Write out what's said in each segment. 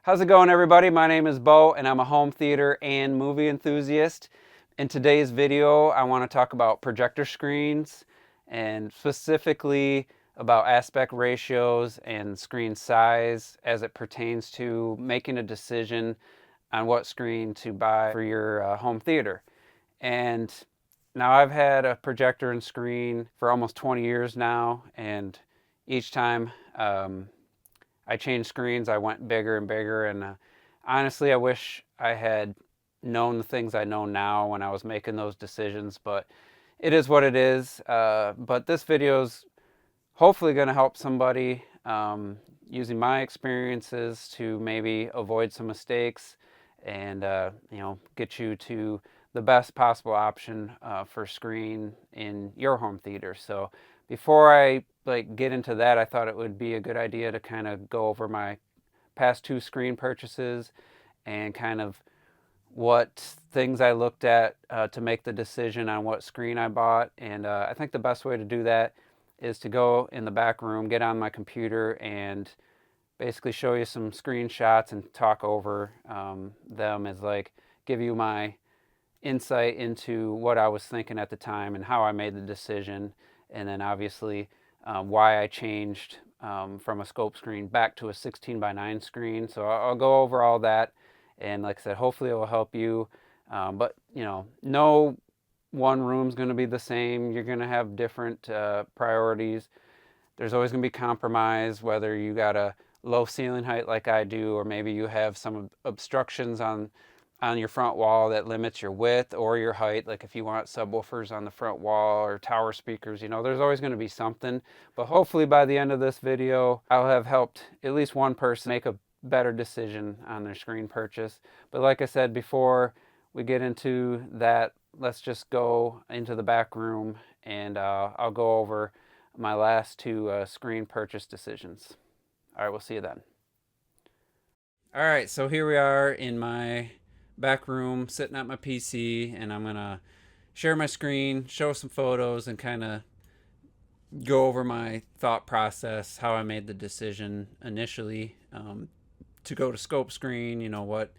How's it going, everybody? My name is Bo, and I'm a home theater and movie enthusiast. In today's video, I want to talk about projector screens and specifically about aspect ratios and screen size as it pertains to making a decision on what screen to buy for your home theater. And now I've had a projector and screen for almost 20 years now, and each time I changed screens, I went bigger and bigger, and honestly, I wish I had known the things I know now when I was making those decisions, but it is what it is. But this video is hopefully going to help somebody using my experiences to maybe avoid some mistakes and get you to the best possible option for screen in your home theater. So before I get into that, I thought it would be a good idea to kind of go over my past two screen purchases and kind of what things I looked at to make the decision on what screen I bought. And I think the best way to do that is to go in the back room, get on my computer, and basically show you some screenshots and talk over them as give you my insight into what I was thinking at the time and how I made the decision, and then obviously why I changed from a scope screen back to a 16:9 screen. So I'll go over all that, and like I said, hopefully it will help you. But no one room's going to be the same. You're going to have different priorities. There's always going to be compromise, whether you got a low ceiling height like I do, or maybe you have some obstructions on your front wall that limits your width or your height. Like if you want subwoofers on the front wall or tower speakers, there's always going to be something. But hopefully by the end of this video, I'll have helped at least one person make a better decision on their screen purchase. But like I said, before we get into that, let's just go into the back room, and I'll go over my last two screen purchase decisions. All right, we'll see you then. All right, so here we are in my back room, sitting at my PC, and I'm gonna share my screen, show some photos, and kind of go over my thought process, how I made the decision initially to go to scope screen, what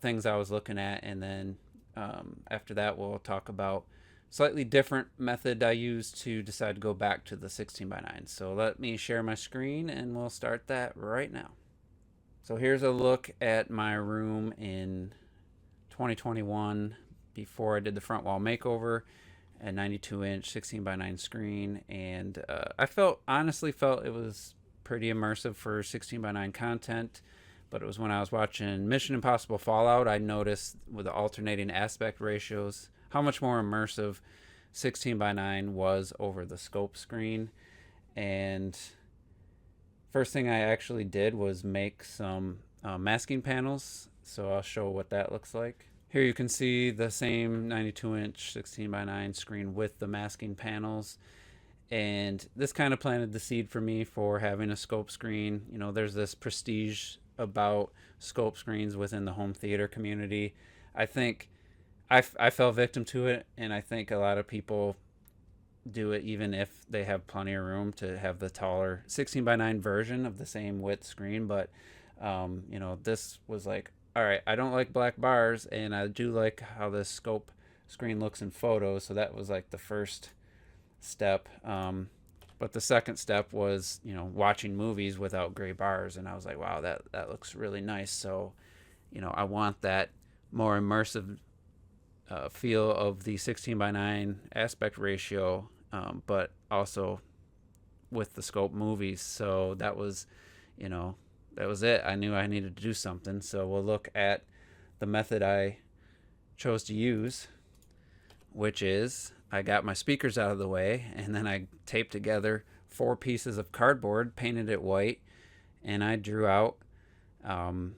things I was looking at, and then after that we'll talk about slightly different method I used to decide to go back to the 16:9. So let me share my screen and we'll start that right now. So here's a look at my room in 2021 before I did the front wall makeover, a 92-inch 16:9 screen, and I honestly felt it was pretty immersive for 16:9 content. But it was when I was watching Mission Impossible Fallout, I noticed with the alternating aspect ratios how much more immersive 16:9 was over the scope screen. And first thing I actually did was make some masking panels, so I'll show what that looks like. Here you can see the same 92-inch 16:9 screen with the masking panels, and this kind of planted the seed for me for having a scope screen. There's this prestige about scope screens within the home theater community. I think I fell victim to it, and I think a lot of people do it even if they have plenty of room to have the taller 16:9 version of the same width screen. But this was like, all right, I don't like black bars, and I do like how this scope screen looks in photos, so that was like the first step. But the second step was watching movies without gray bars, and I was like, wow, that looks really nice. So I want that more immersive feel of the 16:9 aspect ratio, but also with the scope movies. So that was it. I knew I needed to do something. So we'll look at the method I chose to use, which is I got my speakers out of the way, and then I taped together 4 pieces of cardboard, painted it white, and I drew out some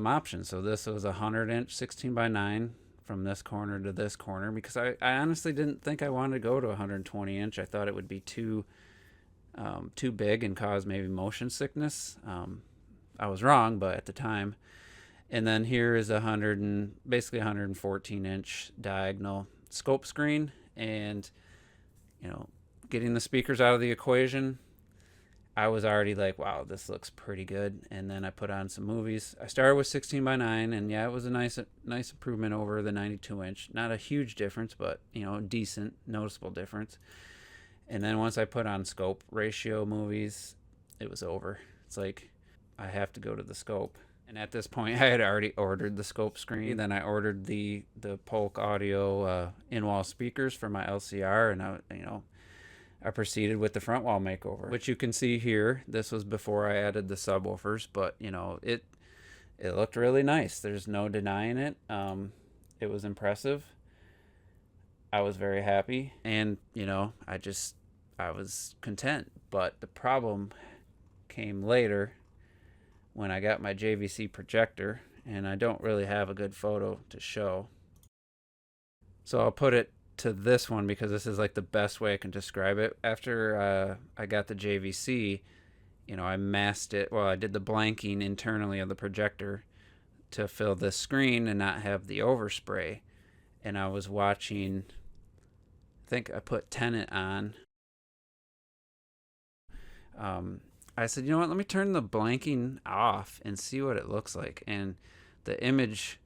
options. So this was a 100-inch 16:9 from this corner to this corner, because I honestly didn't think I wanted to go to 120-inch. I thought it would be too big and cause maybe motion sickness. I was wrong, but at the time. And then here is basically 114-inch diagonal scope screen, and getting the speakers out of the equation, I was already like, wow, this looks pretty good. And then I put on some movies. I started with 16 by 9, and yeah, it was a nice improvement over the 92 inch. Not a huge difference, but decent, noticeable difference. And then once I put on scope ratio movies, it was over. It's like I have to go to the scope. And at this point, I had already ordered the scope screen. Then I ordered the Polk Audio in-wall speakers for my LCR, and I proceeded with the front wall makeover, which you can see here. This was before I added the subwoofers, but it looked really nice. There's no denying it. It was impressive. I was very happy, and I was content. But the problem came later when I got my JVC projector, and I don't really have a good photo to show. So I'll put it to this one because this is like the best way I can describe it. After I got the JVC, I masked it. Well, I did the blanking internally of the projector to fill this screen and not have the overspray. And I was watching, I think I put Tenet on. I said, you know what, let me turn the blanking off and see what it looks like. And the image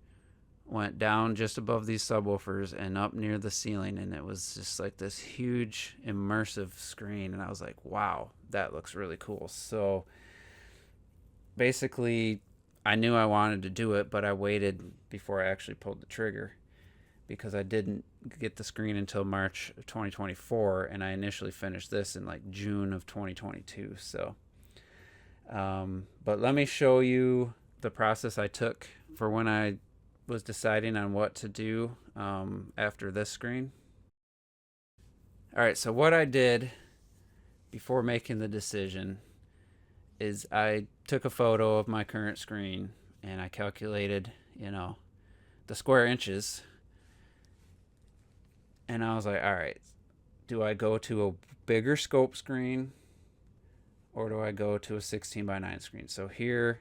went down just above these subwoofers and up near the ceiling, and it was just like this huge immersive screen, and I was like, wow, that looks really cool. So basically I knew I wanted to do it, but I waited before I actually pulled the trigger because I didn't get the screen until March of 2024, and I initially finished this in like June of 2022. So but let me show you the process I took for when I was deciding on what to do after this screen. All right, so what I did before making the decision is I took a photo of my current screen and I calculated, the square inches. And I was like, all right, do I go to a bigger scope screen or do I go to a 16 by 9 screen? So here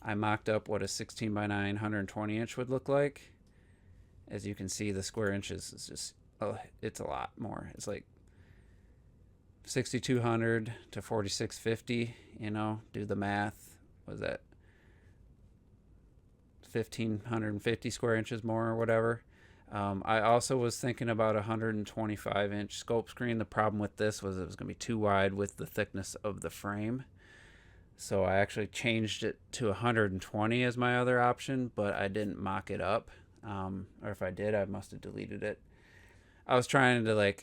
I mocked up what a 16 by 9 120 inch would look like. As you can see, the square inches is just, it's a lot more. It's like 6,200 to 4,650, do the math. Was that 1,550 square inches more or whatever? I also was thinking about a 125 inch scope screen. The problem with this was it was going to be too wide with the thickness of the frame. So I actually changed it to 120 as my other option, but I didn't mock it up. Or if I did, I must have deleted it. I was trying to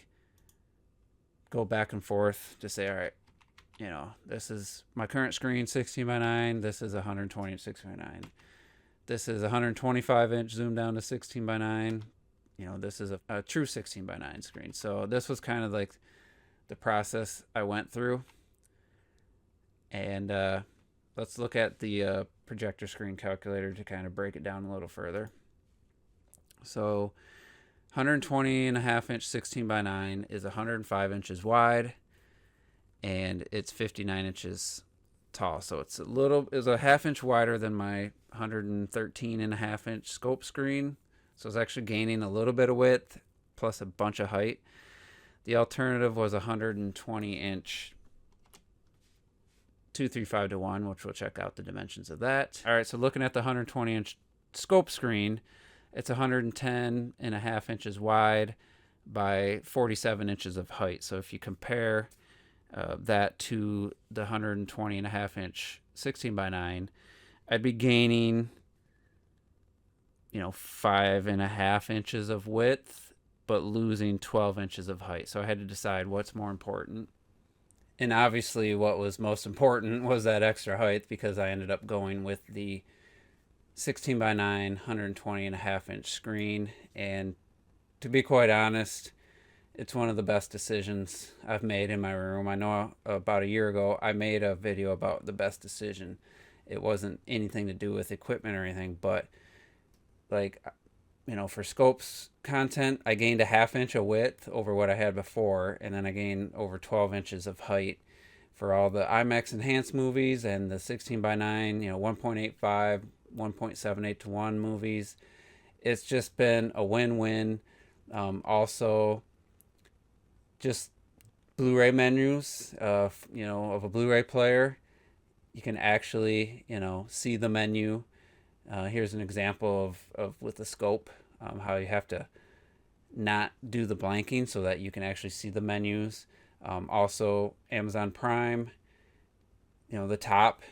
go back and forth to say, all right, this is my current screen, 16 by 9. This is 120 inch 16 by 9. This is 125 inch zoom down to 16 by 9. This is a true 16 by 9 screen. So this was kind of like the process I went through. And let's look at the projector screen calculator to kind of break it down a little further. So 120.5 inch 16 by 9 is 105 inches wide, and it's 59 inches tall. So it's a half inch wider than my 113.5 inch scope screen. So it's actually gaining a little bit of width plus a bunch of height. The alternative was 120 inch 235 to 1, which we'll check out the dimensions of that. All right, so looking at the 120 inch scope screen, it's 110.5 inches wide by 47 inches of height. So if you compare that to the 120.5 inch 16 by 9, I'd be gaining 5.5 inches of width, but losing 12 inches of height. So I had to decide what's more important. And obviously what was most important was that extra height, because I ended up going with the 16 by 9 120.5 inch screen. And to be quite honest, it's one of the best decisions I've made in my room. I know about a year ago I made a video about the best decision. It wasn't anything to do with equipment or anything, but for scopes content, I gained a half inch of width over what I had before, and then I gained over 12 inches of height for all the IMAX enhanced movies and the 16 by 9, 1.85, 1.78 to 1 movies. It's just been a win-win. Also, just Blu-ray menus of of a Blu-ray player, you can actually see the menu. Here's an example of with the scope, how you have to not do the blanking so that you can actually see the menus. Also, Amazon Prime, the top.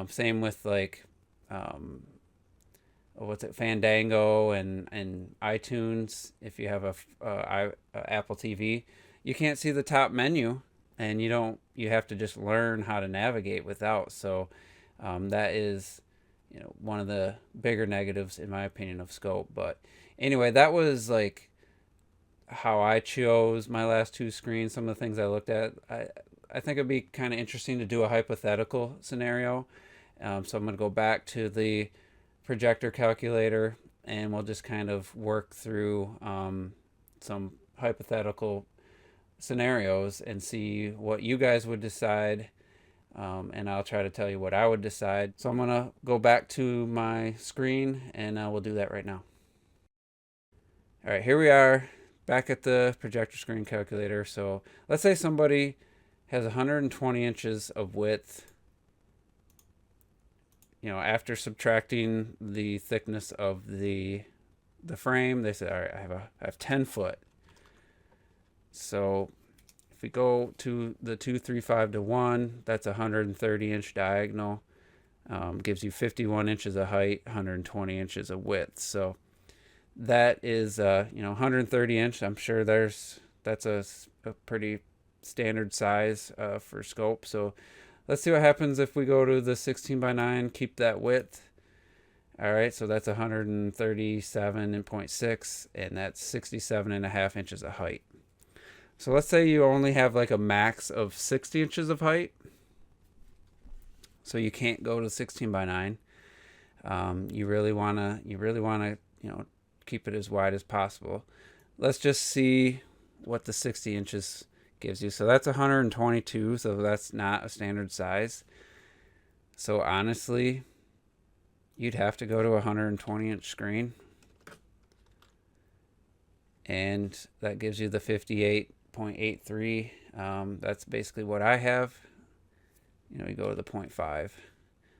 Same with like what's it, Fandango and iTunes. If you have a Apple TV, you can't see the top menu, and you have to just learn how to navigate without. So that is one of the bigger negatives in my opinion of scope. But anyway, that was like how I chose my last two screens, some of the things I looked at. I think it'd be kind of interesting to do a hypothetical scenario. So I'm going to go back to the projector calculator, and we'll just kind of work through some hypothetical scenarios and see what you guys would decide. And I'll try to tell you what I would decide. So I'm going to go back to my screen, and we'll do that right now. All right, here we are back at the projector screen calculator. So let's say somebody has 120 inches of width. After subtracting the thickness of the frame, they say, all right, I have 10 foot. So if we go to the 235 to 1, that's a 130 inch diagonal. Gives you 51 inches of height, 120 inches of width. So that is 130 inch. I'm sure that's a pretty standard size for scope. So let's see what happens if we go to the 16 by 9, keep that width. All right, so that's 137.6, and that's 67.5 inches of height. So let's say you only have like a max of 60 inches of height. So you can't go to 16 by 9. You really wanna keep it as wide as possible. Let's just see what the 60 inches gives you. So that's 122, so that's not a standard size. So honestly, you'd have to go to a 120 inch screen, and that gives you the 58.83. That's basically what I have. You go to the 0.5,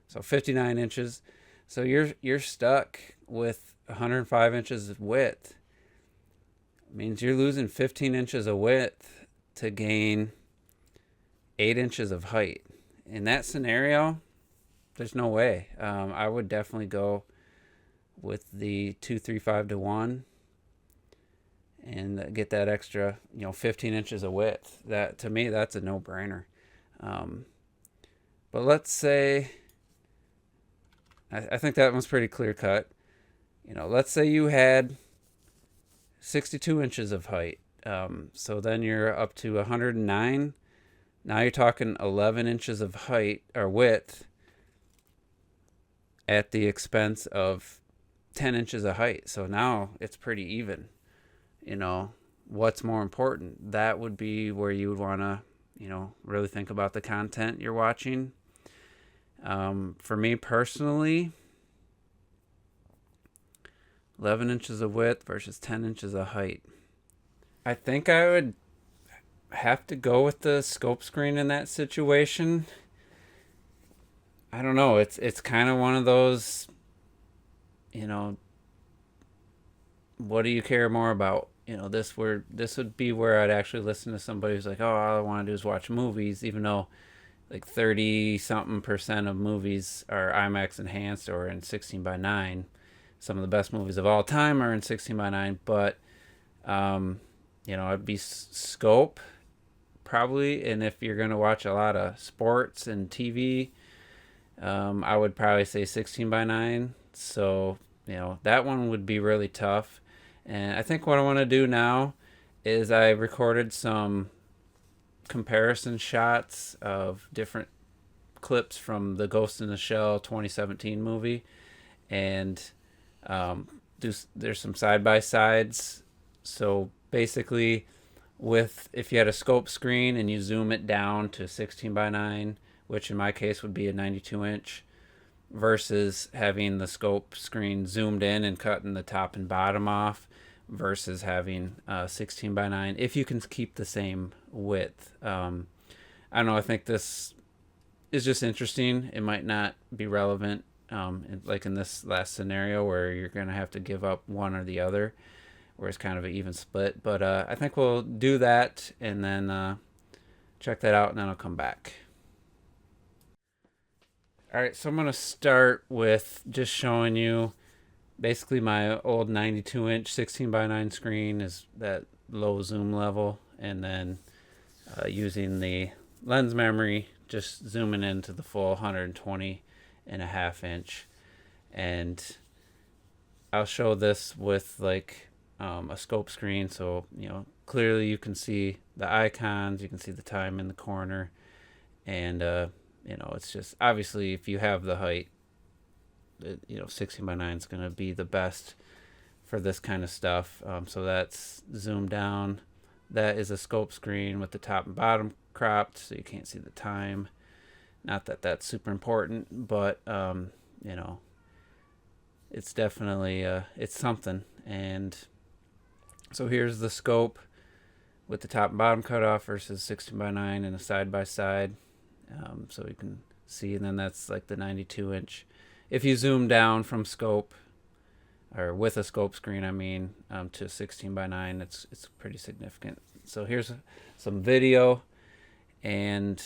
so 59 inches. So you're stuck with 105 inches of width. It means you're losing 15 inches of width to gain 8 inches of height. In that scenario, there's no way. I would definitely go with the 235 to 1 and get that extra 15 inches of width. That, to me, that's a no-brainer. But let's say, I think that one's pretty clear cut. Let's say you had 62 inches of height. So then you're up to 109. Now you're talking 11 inches of height or width at the expense of 10 inches of height. So now it's pretty even. What's more important? That would be where you would want to, really think about the content you're watching. For me personally, 11 inches of width versus 10 inches of height. I think I would have to go with the scope screen in that situation. I don't know. It's kind of one of those, what do you care more about? This would be where I'd actually listen to somebody who's like, oh, all I want to do is watch movies, even though like 30-something% of movies are IMAX enhanced or in 16 by 9. Some of the best movies of all time are in 16 by 9, but it'd be scope probably. And if you're going to watch a lot of sports and TV, I would probably say 16 by 9. So, that one would be really tough. And I think what I want to do now is I recorded some comparison shots of different clips from the Ghost in the Shell 2017 movie, and there's some side-by-sides. So basically, if you had a scope screen and you zoom it down to 16 by 9, which in my case would be a 92 inch, versus having the scope screen zoomed in and cutting the top and bottom off, versus having 16 by 9 if you can keep the same width. I don't know, I think this is just interesting. It might not be relevant like in this last scenario where you're going to have to give up one or the other, where it's kind of an even split. But I think we'll do that and then check that out, and then I'll come back. All right, so I'm going to start with just showing you basically my old 92-inch 16 by 9 screen is that low zoom level, and then using the lens memory, just zooming into the full 120.5 inch. And I'll show this with like a scope screen, so clearly you can see the icons, you can see the time in the corner, and it's just obviously if you have the height, 16 by 9 is going to be the best for this kind of stuff. So that's zoomed down. That is a scope screen with the top and bottom cropped, so you can't see the time. Not that that's super important, but it's definitely it's something. And so here's the scope with the top and bottom cut off versus 16 by 9 and a side by side, so you can see. And then that's like the 92-inch. If you zoom down from scope, or with a scope screen, I mean, to 16 by 9, it's pretty significant. So here's some video, and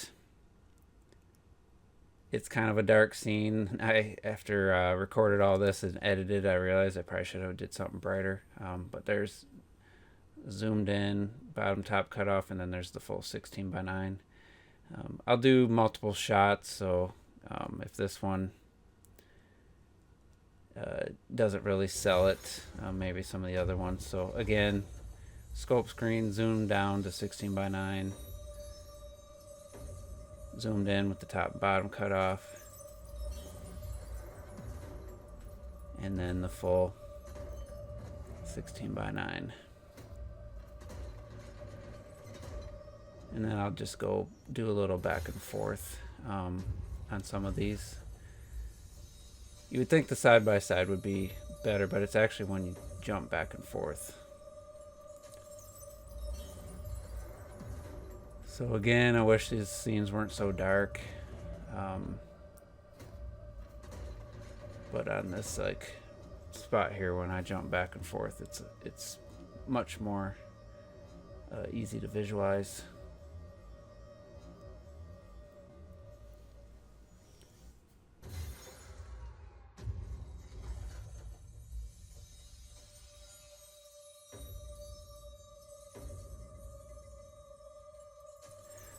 it's kind of a dark scene. After recorded all this and edited, I realized I probably should have did something brighter. But there's zoomed in, bottom top cut off, and then there's the full 16 by 9. I'll do multiple shots, so if this one doesn't really sell it, maybe some of the other ones. So again, scope screen, zoomed down to 16 by 9, zoomed in with the top and bottom cut off, and then the full 16 by 9. And then I'll just go do a little back and forth on some of these. You would think the side by side would be better, but it's actually when you jump back and forth. So again, I wish these scenes weren't so dark. But on this like spot here, when I jump back and forth, it's much more easy to visualize.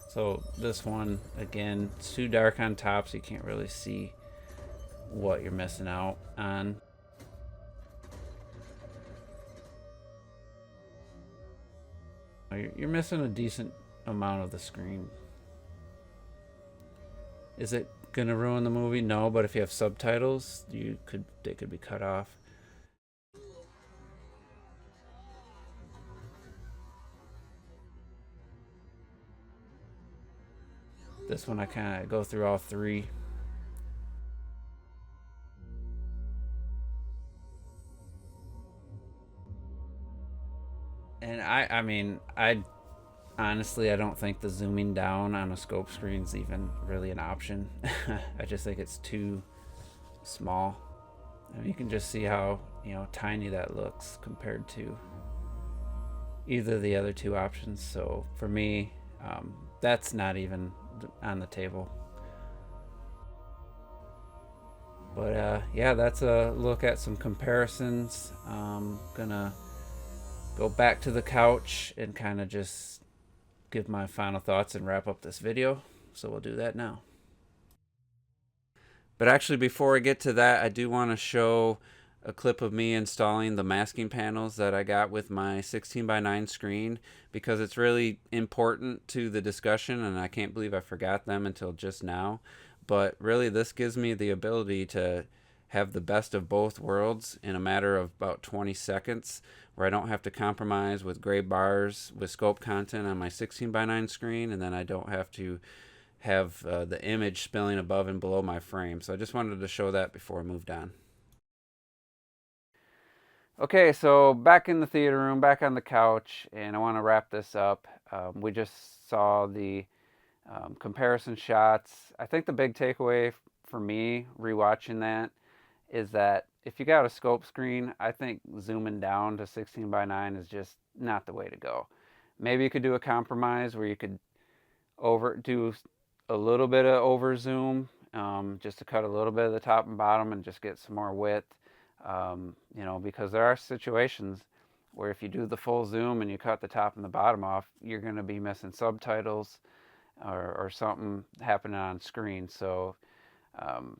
So this one, again, it's too dark on top, so you can't really see what you're missing out on. You're missing a decent amount of the screen. Is it gonna ruin the movie? No, but if you have subtitles, they could be cut off. This one I kind of go through all three. And I mean, honestly, I don't think the zooming down on a scope screen is even really an option. I just think it's too small. I mean, you can just see how tiny that looks compared to either of the other two options. So for me, that's not even on the table. But yeah, that's a look at some comparisons. Gonna go back to the couch and kind of just give my final thoughts and wrap up this video. So we'll do that now. But actually, before I get to that, I do want to show a clip of me installing the masking panels that I got with my 16 by 9 screen, because it's really important to the discussion, and I can't believe I forgot them until just now. But really, this gives me the ability to have the best of both worlds in a matter of about 20 seconds, where I don't have to compromise with gray bars with scope content on my 16 by 9 screen, and then I don't have to have the image spilling above and below my frame. So I just wanted to show that before I moved on. Okay, so back in the theater room, back on the couch, and I want to wrap this up. We just saw the comparison shots. I think the big takeaway for me rewatching that is that if you got a scope screen, I think zooming down to 16 by 9 is just not the way to go. Maybe you could do a compromise where you could do a little bit of over zoom, just to cut a little bit of the top and bottom and just get some more width. Because there are situations where if you do the full zoom and you cut the top and the bottom off, you're going to be missing subtitles or something happening on screen. So, um,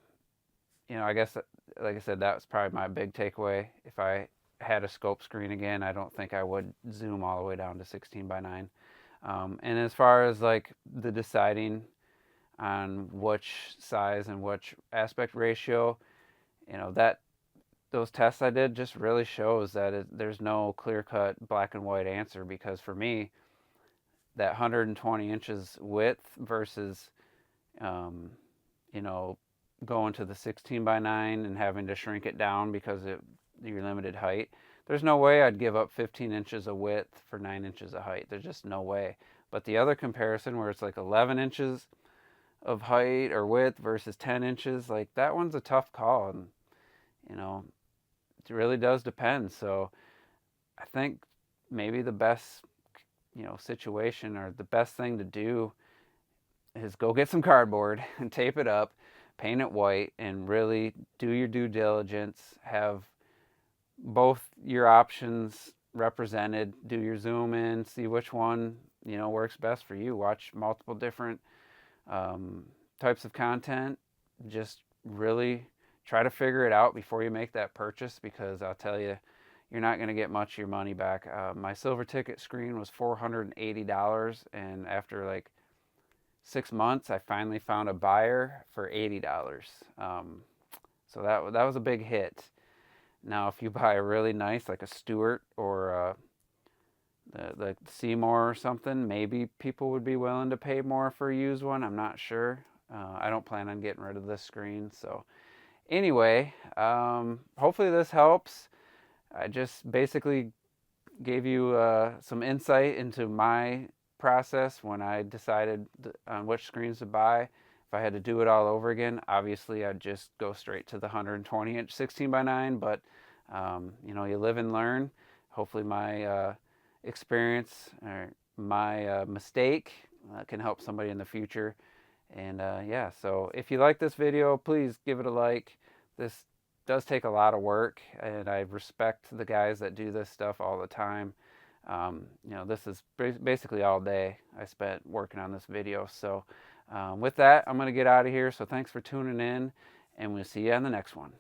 I guess, like I said, that was probably my big takeaway. If I had a scope screen again, I don't think I would zoom all the way down to 16 by 9. And as far as like the deciding on which size and which aspect ratio, that those tests I did just really shows that there's no clear-cut black and white answer, because for me, that 120 inches width versus, um, you know, going to the 16 by 9 and having to shrink it down because of your limited height, there's no way I'd give up 15 inches of width for 9 inches of height. There's just no way. But the other comparison where it's like 11 inches of height or width versus 10 inches, like that one's a tough call. And, you know, it really does depend. So I think maybe the best, situation or the best thing to do is go get some cardboard and tape it up, paint it white, and really do your due diligence. Have both your options represented. Do your zoom in, see which one works best for you. Watch multiple different types of content. Just really try to figure it out before you make that purchase, because I'll tell you, you're not going to get much of your money back. My silver ticket screen was $480, and after like 6 months, I finally found a buyer for $80. So that was a big hit. Now, if you buy a really nice, like a Stewart or the Seymour or something, maybe people would be willing to pay more for a used one. I'm not sure. I don't plan on getting rid of this screen. So anyway, hopefully this helps. I just basically gave you some insight into my process when I decided on which screens to buy. If I had to do it all over again, obviously I'd just go straight to the 120 inch 16 by 9, but you live and learn. Hopefully my experience or my mistake can help somebody in the future. And yeah, so if you like this video, please give it a like. This does take a lot of work, and I respect the guys that do this stuff all the time. This is basically all day I spent working on this video. So with that, I'm going to get out of here. So thanks for tuning in, and we'll see you on the next one.